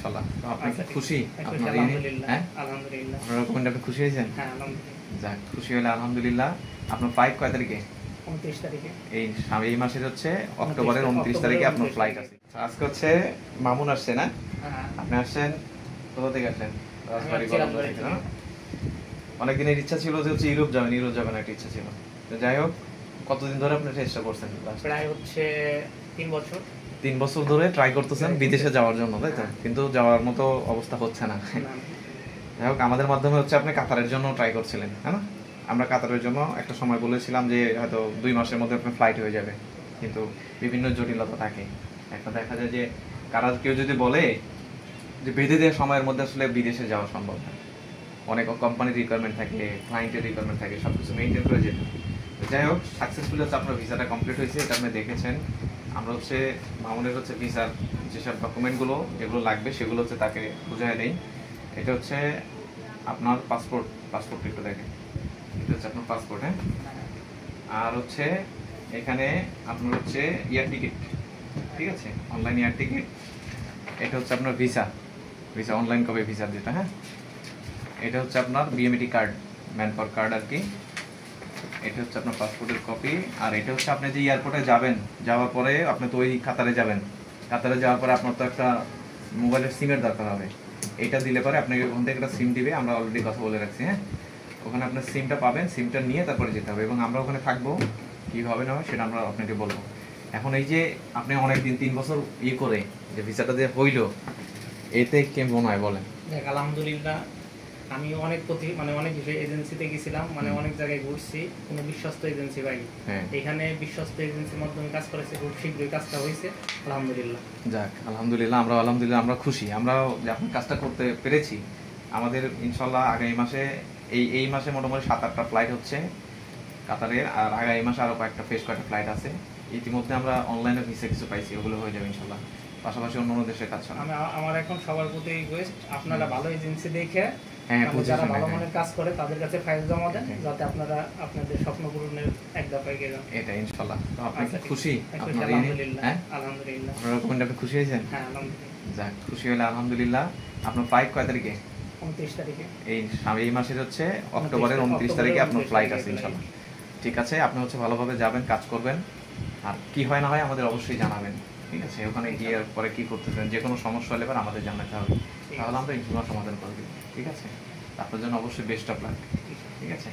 ইনশাআল্লাহ। তো আপনি কি খুশি? আপনার আলহামদুলিল্লাহ, হ্যাঁ আলহামদুলিল্লাহ। আপনার ডকুমেন্টে আপনি খুশি হয়েছেন? হ্যাঁ, আলহামদুলিল্লাহ। যাক, খুশি হলে আলহামদুলিল্লাহ। আপনার ফ্লাইট কয় তারিখে? 29 তারিখে। এই মাসের হচ্ছে অক্টোবরের 29 তারিখে আপনার ফ্লাইট আছে। আজকে হচ্ছে মামুন আসছে না? হ্যাঁ। আপনি আসছেন কোথা থেকে আসলেন? রাজবাড়ি আসছি গলন্দ রাজবাড়ি থেকে থেকে। না? অনেকদিনের ইচ্ছা ছিল যে হচ্ছে ইউরোপ যাবেন একটা ইচ্ছা ছিল। তো যাই হোক, কতদিন ধরে আপনি চেষ্টা করছেন? প্রায় হচ্ছে 3 বছর। 3 বছর ধরে ট্রাই করতেছেন বিদেশে যাওয়ার জন্য, তাই তো? কিন্তু যাওয়ার মতো অবস্থা হচ্ছে না। না, যাই হোক, আমাদের মাধ্যমে হচ্ছে আপনি কাতারের জন্য ট্রাই করছিলেন, হ্যাঁ না? আমরা কাতারের জন্য একটা সময় বলেছিলাম যে হয়তো 2 মাসের মধ্যে আপনার ফ্লাইট হয়ে যাবে, কিন্তু বিভিন্ন জটিলতা থাকে। একটা দেখা যায় যে কেউ যদি বলে যে বেঁধে দেওয়া সময়ের মধ্যে আসলে বিদেশে যাওয়া সম্ভব না, অনেক কোম্পানির রিকোয়ারমেন্ট থাকে, ক্লায়েন্টের রিকোয়ারমেন্ট থাকে, সব কিছু মেনটেন করে যেতে হয়। তো যাই হোক, সাকসেসফুলি হচ্ছে আপনার ভিসাটা কমপ্লিট হয়েছে, এটা আপনি দেখেছেন। আমরা হচ্ছে মামুনের হচ্ছে ভিসার যেসব ডকুমেন্টগুলো যেগুলো লাগবে সেগুলো হচ্ছে তাকে বুঝাই দেই। এটা হচ্ছে আপনার পাসপোর্ট একটু দেখেন। এটা হচ্ছে আপনার পাসপোর্ট, হ্যাঁ। আর হচ্ছে এখানে আপনার হচ্ছে এয়ার টিকিট, ঠিক আছে, অনলাইন এয়ার টিকিট। এটা হচ্ছে আপনার ভিসা অনলাইন কবে ভিসা যেটা, হ্যাঁ। এটা হচ্ছে আপনার BMET card, man power card আর কি। এটা হচ্ছে আপনার পাসপোর্টের কপি। আর এটা হচ্ছে আপনি যে এয়ারপোর্টে যাওয়ার পরে আপনি তো ওই কাতারে যাবেন। কাতারে যাওয়ার পরে আপনার তো একটা মোবাইলের সিমের দরকার হবে। এটা দিলে পরে আপনাকে ওখান থেকে একটা সিম দিবে, আমরা অলরেডি কথা বলে রাখছি, হ্যাঁ। ওখানে আপনার সিমটা পাবেন, সিমটা নিয়ে তারপরে যেতে হবে, এবং আমরা ওখানে থাকবো। কীভাবে না হয় সেটা আমরা আপনাকে বলবো। এখন এই যে আপনি অনেকদিন 3 বছর করে যে ভিসাটা দিয়ে হইলো, এতে কেমন মনে হয় বলেন? দেখ, আলহামদুলিল্লাহ। আমি অনেক অনেক এজেন্সিতে গেছিলাম, অনেক জায়গায় ঘুরছি, কোনো বিশ্বস্ত এজেন্সি পাইনি। এখানে বিশ্বস্ত এজেন্সির মাধ্যমে কাজ করেছে, খুব শীঘ্রই কাজটা হয়েছে, আলহামদুলিল্লাহ। যাক, আলহামদুলিল্লাহ। আমরা খুশি। আমরা যখন কাজটা করতে পেরেছি, আমাদের ইনশাল্লাহ আগামী মাসে এই মাসে মোটামুটি 7-8টা ফ্লাইট হচ্ছে কাতারের, আর আগামী মাসে আরও কয়েকটা ফ্লাইট আছে। ইতিমধ্যে আমরা অনলাইনে ভিসা কিছু পাইছি, ওগুলো হয়ে যাবে ইনশাল্লাহ। পাশাপাশি অন্য দেশের কাজ চলে। আমার এখন সবার প্রতি রিকোয়েস্ট, আপনারা ভালো এজেন্সি দেখে যারা হ্যাঁ, ভালো মানের কাজ করে তাদের কাছে ফাইল জমা দেন, যাতে আপনারা আপনাদের স্বপ্ন পূরণের এক দফায় এগিয়ে যান। এটা ইনশাল্লাহ। তো আপনি খুশি? আলহামদুলিল্লাহ, আলহামদুলিল্লাহ। আপনার ডকুমেন্টে আপনি খুশি হয়েছেন? হ্যাঁ, আলহামদুলিল্লাহ। যাক, খুশি হলে আলহামদুলিল্লাহ। আপনার ফ্লাইট কয় তারিখে? 29 তারিখে। এই মাসের হচ্ছে অক্টোবরের 29 তারিখে আপনার ফ্লাইট আছে ইনশাল্লাহ। ঠিক আছে, আপনি হচ্ছে ভালোভাবে যাবেন, কাজ করবেন, আর কি হয় না হয় আমাদের অবশ্যই জানাবেন, ঠিক আছে? ওখানে গিয়ে পরে কি করতেছেন, যে কোনো সমস্যা হলে পরে আমাদের জানাতে হবে, তাহলে আমরা ইনশাল্লাহ সমাধান করে দিই, ঠিক আছে? আপনার জন্য অবশ্যই বেস্ট অফ লাক, ঠিক আছে?